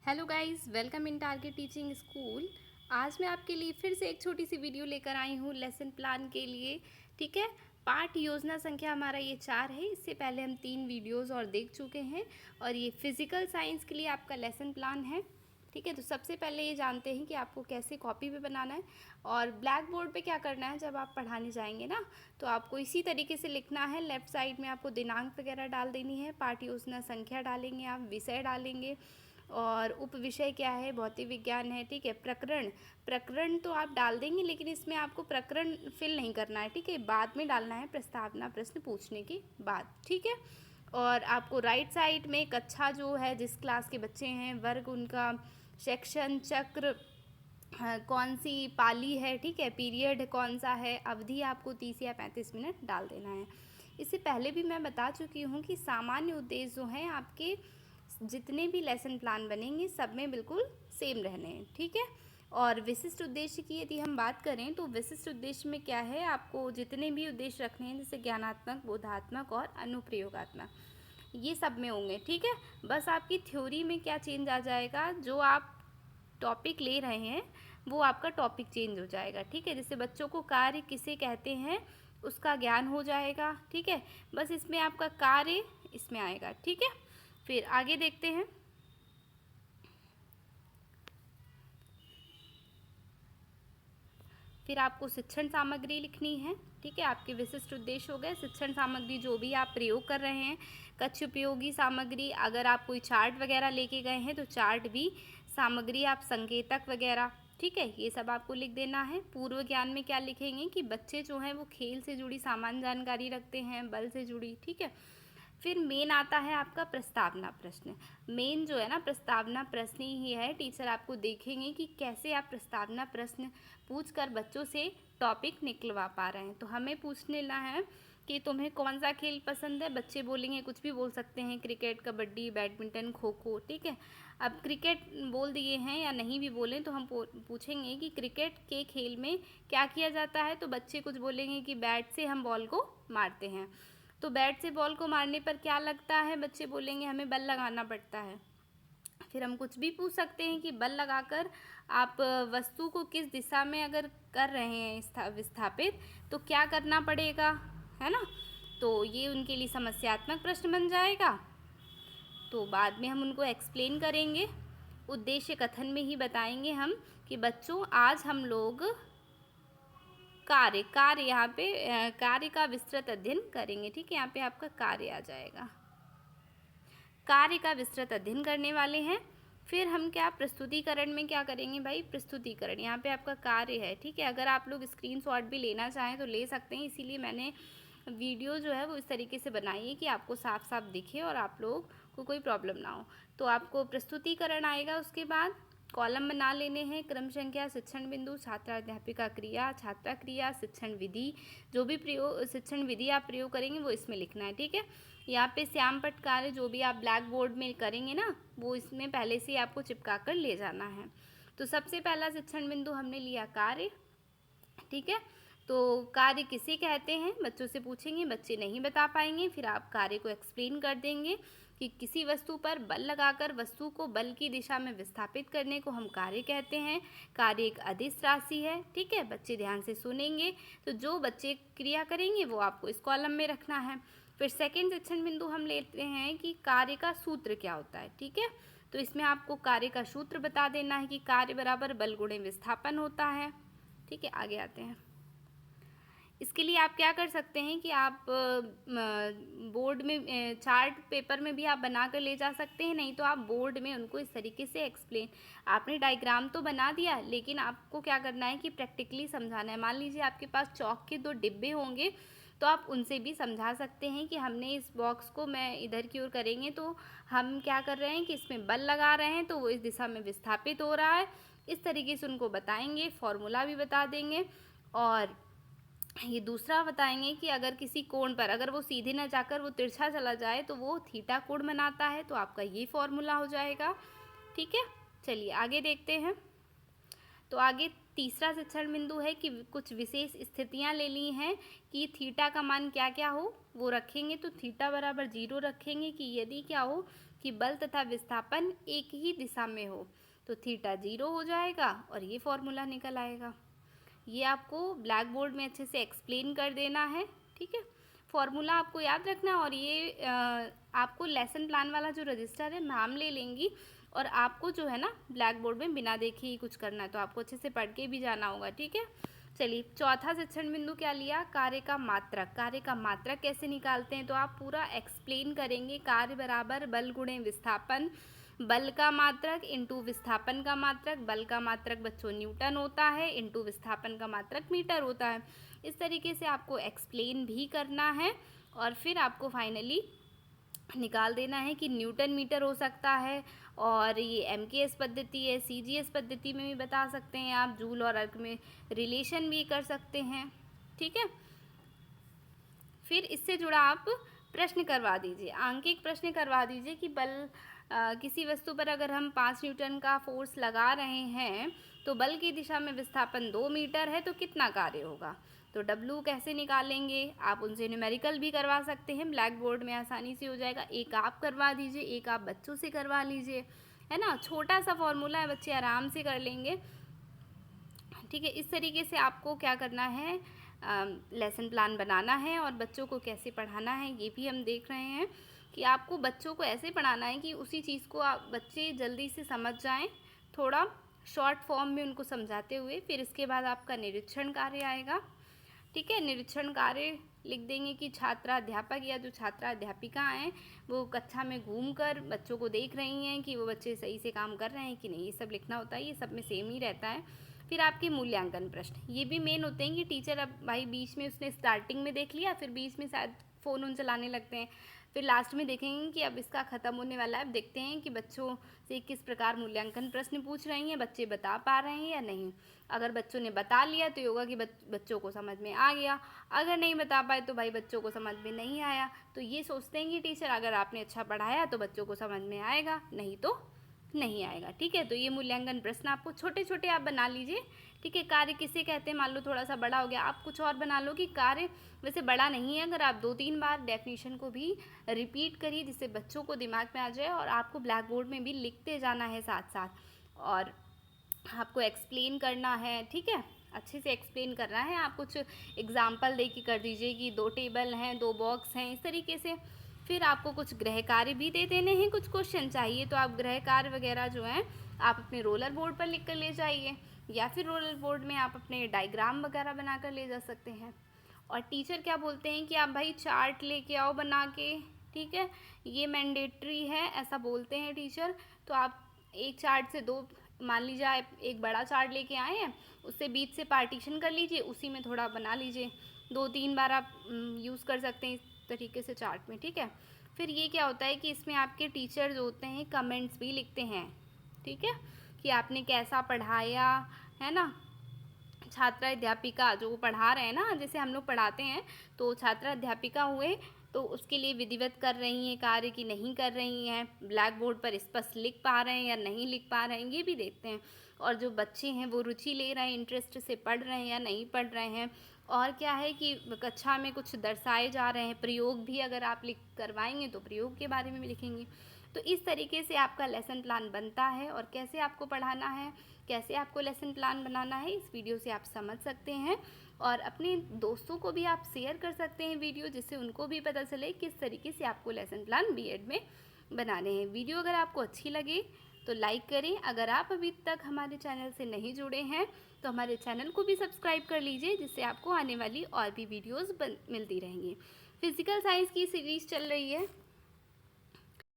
Hello guys, welcome in target teaching school. आज मैं आपके लिए फिर से एक छोटी सी वीडियो लेकर आई हूँ लेसन प्लान के लिए। ठीक है, पाठ योजना संख्या हमारा ये 4 है। इससे पहले हम 3 वीडियोस और देख चुके हैं और ये फिज़िकल साइंस के लिए आपका लेसन प्लान है। ठीक है, तो सबसे पहले ये जानते हैं कि आपको कैसे कॉपी पे बनाना है और ब्लैक बोर्ड पे क्या करना है। जब आप पढ़ाने जाएंगे ना, तो आपको इसी तरीके से लिखना है। लेफ़्ट साइड में आपको दिनांक वगैरह डाल देनी है, पाठ योजना संख्या डालेंगे, आप विषय डालेंगे और उप विषय क्या है, भौतिक विज्ञान है। ठीक है, प्रकरण प्रकरण तो आप डाल देंगे, लेकिन इसमें आपको प्रकरण फिल नहीं करना है। ठीक है, बाद में डालना है, प्रस्तावना प्रश्न पूछने के बाद। ठीक है, और आपको राइट साइड में कक्षा जो है, जिस क्लास के बच्चे हैं, वर्ग उनका, सेक्शन, चक्र, कौन सी पाली है, ठीक है, पीरियड कौन सा है, अवधि आपको 30 या 35 मिनट डाल देना है। इससे पहले भी मैं बता चुकी हूँ कि सामान्य उद्देश्य जो हैं आपके, जितने भी लेसन प्लान बनेंगे सब में बिल्कुल सेम रहने हैं। ठीक है, और विशिष्ट उद्देश्य की यदि हम बात करें तो विशिष्ट उद्देश्य में क्या है, आपको जितने भी उद्देश्य रखने हैं, जैसे ज्ञानात्मक, बोधात्मक और अनुप्रयोगात्मक, ये सब में होंगे। ठीक है, बस आपकी थ्योरी में क्या चेंज आ जाएगा, जो आप टॉपिक ले रहे हैं वो आपका टॉपिक चेंज हो जाएगा। ठीक है, जैसे बच्चों को कार्य किसे कहते हैं उसका ज्ञान हो जाएगा। ठीक है, बस इसमें आपका कार्य इसमें आएगा। ठीक है, फिर आगे देखते हैं। फिर आपको शिक्षण सामग्री लिखनी है। ठीक है, आपके विशिष्ट उद्देश्य हो गए शिक्षण सामग्री, जो भी आप प्रयोग कर रहे हैं, कक्ष उपयोगी सामग्री, अगर आप कोई चार्ट वगैरह लेके गए हैं तो चार्ट भी सामग्री, आप संकेतक वगैरह। ठीक है, ये सब आपको लिख देना है। पूर्व ज्ञान में क्या लिखेंगे कि बच्चे जो हैं वो खेल से जुड़ी सामान्य जानकारी रखते हैं, बल से जुड़ी। ठीक है, फिर मेन आता है आपका प्रस्तावना प्रश्न। मेन जो है ना, प्रस्तावना प्रश्न ही है। टीचर आपको देखेंगे कि कैसे आप प्रस्तावना प्रश्न पूछकर बच्चों से टॉपिक निकलवा पा रहे हैं। तो हमें पूछ लेना है कि तुम्हें कौन सा खेल पसंद है। बच्चे बोलेंगे, कुछ भी बोल सकते हैं, क्रिकेट, कबड्डी, बैडमिंटन, खो खो। ठीक है, अब क्रिकेट बोल दिए हैं या नहीं भी बोलें तो हम पूछेंगे कि क्रिकेट के खेल में क्या किया जाता है। तो बच्चे कुछ बोलेंगे कि बैट से हम बॉल को मारते हैं। तो बैट से बॉल को मारने पर क्या लगता है, बच्चे बोलेंगे हमें बल लगाना पड़ता है। फिर हम कुछ भी पूछ सकते हैं कि बल लगाकर आप वस्तु को किस दिशा में अगर कर रहे हैं विस्थापित, तो क्या करना पड़ेगा, है ना। तो ये उनके लिए समस्यात्मक प्रश्न बन जाएगा। तो बाद में हम उनको एक्सप्लेन करेंगे। उद्देश्य कथन में ही बताएंगे हम कि बच्चों आज हम लोग कार्य कार्य यहाँ पे कार्य का विस्तृत अध्ययन करेंगे। ठीक है, यहाँ पे आपका कार्य आ जाएगा, कार्य का विस्तृत अध्ययन करने वाले हैं। फिर हम क्या प्रस्तुतिकरण में क्या करेंगे भाई, प्रस्तुतिकरण, यहाँ पे आपका कार्य है। ठीक है, अगर आप लोग स्क्रीनशॉट भी लेना चाहें तो ले सकते हैं, इसीलिए मैंने वीडियो जो है वो इस तरीके से बनाई है कि आपको साफ साफ दिखे और आप लोग को कोई प्रॉब्लम ना हो। तो आपको प्रस्तुतिकरण आएगा, उसके बाद कॉलम बना लेने हैं, क्रम संख्या, शिक्षण बिंदु, छात्राध्यापिका क्रिया, छात्रा क्रिया, शिक्षण विधि, जो भी प्रयोग शिक्षण विधि आप प्रयोग करेंगे वो इसमें लिखना है। ठीक है, यहाँ पे श्याम पट्ट कार्य जो भी आप ब्लैक बोर्ड में करेंगे ना, वो इसमें पहले से आपको चिपका कर ले जाना है। तो सबसे पहला शिक्षण बिंदु हमने लिया कार्य। ठीक है, तो कार्य किसे कहते हैं बच्चों से पूछेंगे, बच्चे नहीं बता पाएंगे। फिर आप कार्य को एक्सप्लेन कर देंगे कि किसी वस्तु पर बल लगाकर वस्तु को बल की दिशा में विस्थापित करने को हम कार्य कहते हैं। कार्य एक अदिश राशि है। ठीक है, बच्चे ध्यान से सुनेंगे, तो जो बच्चे क्रिया करेंगे वो आपको इस कॉलम में रखना है। फिर सेकंड शिक्षण बिंदु हम लेते हैं कि कार्य का सूत्र क्या होता है। ठीक है, तो इसमें आपको कार्य का सूत्र बता देना है कि कार्य बराबर बल गुणे विस्थापन होता है। ठीक है, आगे आते हैं। इसके लिए आप क्या कर सकते हैं कि आप बोर्ड में चार्ट पेपर में भी आप बना कर ले जा सकते हैं, नहीं तो आप बोर्ड में उनको इस तरीके से एक्सप्लेन, आपने डायग्राम तो बना दिया लेकिन आपको क्या करना है कि प्रैक्टिकली समझाना है। मान लीजिए आपके पास चौक के 2 डिब्बे होंगे, तो आप उनसे भी समझा सकते हैं कि हमने इस बॉक्स को मैं इधर की ओर करेंगे तो हम क्या कर रहे हैं कि इसमें बल लगा रहे हैं, तो वो इस दिशा में विस्थापित हो रहा है। इस तरीके से उनको बताएंगे, फॉर्मूला भी बता देंगे। और ये दूसरा बताएंगे कि अगर किसी कोण पर अगर वो सीधे न जाकर वो तिरछा चला जाए तो वो थीटा कोण बनाता है, तो आपका ये फॉर्मूला हो जाएगा। ठीक है, चलिए आगे देखते हैं। तो आगे तीसरा शिक्षण बिंदु है कि कुछ विशेष स्थितियां ले ली हैं कि थीटा का मान क्या क्या हो वो रखेंगे। तो थीटा बराबर 0 रखेंगे कि यदि क्या हो कि बल तथा विस्थापन एक ही दिशा में हो, तो थीटा 0 हो जाएगा और ये फॉर्मूला निकल आएगा। ये आपको ब्लैक बोर्ड में अच्छे से एक्सप्लेन कर देना है, ठीक है। फॉर्मूला आपको याद रखना है और ये आपको लेसन प्लान वाला जो रजिस्टर है मैम ले लेंगी और आपको जो है ना ब्लैक बोर्ड में बिना देखे ही कुछ करना है, तो आपको अच्छे से पढ़ के भी जाना होगा, ठीक है। चलिए, चौथा शिक्षण बिंदु क्या लिया? कार्य का मात्रक। कार्य का मात्रक कैसे निकालते हैं, तो आप पूरा एक्सप्लेन करेंगे। कार्य बराबर बल गुणे विस्थापन, बल का मात्रक इंटू विस्थापन का मात्रक। बल का मात्रक बच्चों न्यूटन होता है, इंटू विस्थापन का मात्रक मीटर होता है। इस तरीके से आपको एक्सप्लेन भी करना है और फिर आपको फाइनली निकाल देना है कि न्यूटन मीटर हो सकता है और ये MKS पद्धति है, CGS पद्धति में भी बता सकते हैं आप, जूल और अर्क में रिलेशन भी कर सकते हैं, ठीक है। फिर इससे जुड़ा आप प्रश्न करवा दीजिए, आंकिक प्रश्न करवा दीजिए कि बल किसी वस्तु पर अगर हम 5 न्यूटन का फोर्स लगा रहे हैं तो बल की दिशा में विस्थापन 2 मीटर है, तो कितना कार्य होगा। तो W कैसे निकालेंगे, आप उनसे न्यूमेरिकल भी करवा सकते हैं, ब्लैक बोर्ड में आसानी से हो जाएगा। एक आप करवा दीजिए, एक आप बच्चों से करवा लीजिए, है ना। छोटा सा फॉर्मूला है, बच्चे आराम से कर लेंगे, ठीक है। इस तरीके से आपको क्या करना है, लेसन प्लान बनाना है और बच्चों को कैसे पढ़ाना है ये भी हम देख रहे हैं कि आपको बच्चों को ऐसे पढ़ाना है कि उसी चीज़ को आप बच्चे जल्दी से समझ जाएं, थोड़ा शॉर्ट फॉर्म में उनको समझाते हुए। फिर इसके बाद आपका निरीक्षण कार्य आएगा, ठीक है। निरीक्षण कार्य लिख देंगे कि छात्राध्यापक या जो छात्राध्यापिका हैं वो कक्षा में घूमकर बच्चों को देख रही हैं कि वो बच्चे सही से काम कर रहे हैं कि नहीं, ये सब लिखना होता है, ये सब में सेम ही रहता है। फिर आपके मूल्यांकन प्रश्न, ये भी मेन होते हैं कि टीचर अब भाई बीच में उसने स्टार्टिंग में देख लिया, फिर बीच में शायद फ़ोन उन चलाने लगते हैं, फिर लास्ट में देखेंगे कि अब इसका ख़त्म होने वाला है। अब देखते हैं कि बच्चों से किस प्रकार मूल्यांकन प्रश्न पूछ रही हैं, बच्चे बता पा रहे हैं या नहीं। अगर बच्चों ने बता लिया तो ये होगा कि बच्चों को समझ में आ गया, अगर नहीं बता पाए तो भाई बच्चों को समझ में नहीं आया। तो ये सोचते हैं कि टीचर अगर आपने अच्छा पढ़ाया तो बच्चों को समझ में आएगा, नहीं तो नहीं आएगा, ठीक है। तो ये मूल्यांकन प्रश्न आपको छोटे छोटे आप बना लीजिए, ठीक है। कार्य किसे कहते हैं, मान लो थोड़ा सा बड़ा हो गया, आप कुछ और बना लो कि कार्य वैसे बड़ा नहीं है। अगर आप 2-3 बार डेफिनेशन को भी रिपीट करिए जिससे बच्चों को दिमाग में आ जाए और आपको ब्लैक बोर्ड में भी लिखते जाना है साथ साथ, और आपको एक्सप्लेन करना है, ठीक है। अच्छे से एक्सप्लेन करना है। आप कुछ एग्जाम्पल दे के कर दीजिए कि 2 टेबल हैं, 2 बॉक्स हैं, इस तरीके से। फिर आपको कुछ गृह कार्य भी दे देने हैं, कुछ क्वेश्चन चाहिए तो आप गृह कार्य वगैरह जो हैं आप अपने रोलर बोर्ड पर लिख कर ले जाइए, या फिर रोलर बोर्ड में आप अपने डायग्राम वगैरह बना कर ले जा सकते हैं। और टीचर क्या बोलते हैं कि आप भाई चार्ट लेके आओ बना के, ठीक है, ये मैंडेटरी है, ऐसा बोलते हैं टीचर। तो आप एक चार्ट से 2, मान लीजिए आप एक बड़ा चार्ट लेके आए हैं, उससे बीच से पार्टीशन कर लीजिए, उसी में थोड़ा बना लीजिए, 2-3 बार आप यूज़ कर सकते हैं इस तरीके से चार्ट में, ठीक है। फिर ये क्या होता है कि इसमें आपके टीचर जो होते हैं कमेंट्स भी लिखते हैं, ठीक है, कि आपने कैसा पढ़ाया, है ना। छात्रा अध्यापिका जो पढ़ा रहे हैं ना, जैसे हम लोग पढ़ाते हैं तो छात्रा अध्यापिका हुए तो उसके लिए विधिवत कर रही हैं कार्य की नहीं कर रही हैं, ब्लैक बोर्ड पर स्पष्ट लिख पा रहे हैं या नहीं लिख पा रहे हैं, ये भी देखते हैं। और जो बच्चे हैं वो रुचि ले रहे हैं, इंटरेस्ट से पढ़ रहे हैं या नहीं पढ़ रहे हैं। और क्या है कि कक्षा में कुछ दर्शाए जा रहे हैं, प्रयोग भी अगर आप लिख करवाएंगे तो प्रयोग के बारे में भी लिखेंगे। तो इस तरीके से आपका लेसन प्लान बनता है और कैसे आपको पढ़ाना है, कैसे आपको लेसन प्लान बनाना है, इस वीडियो से आप समझ सकते हैं। और अपने दोस्तों को भी आप शेयर कर सकते हैं वीडियो, जिससे उनको भी पता चले किस तरीके से आपको लेसन प्लान बीएड में बनाने हैं। वीडियो अगर आपको अच्छी लगे तो लाइक करें। अगर आप अभी तक हमारे चैनल से नहीं जुड़े हैं तो हमारे चैनल को भी सब्सक्राइब कर लीजिए, जिससे आपको आने वाली और भी वीडियोज़ मिलती रहेंगी। फिज़िकल साइंस की सीरीज़ चल रही है,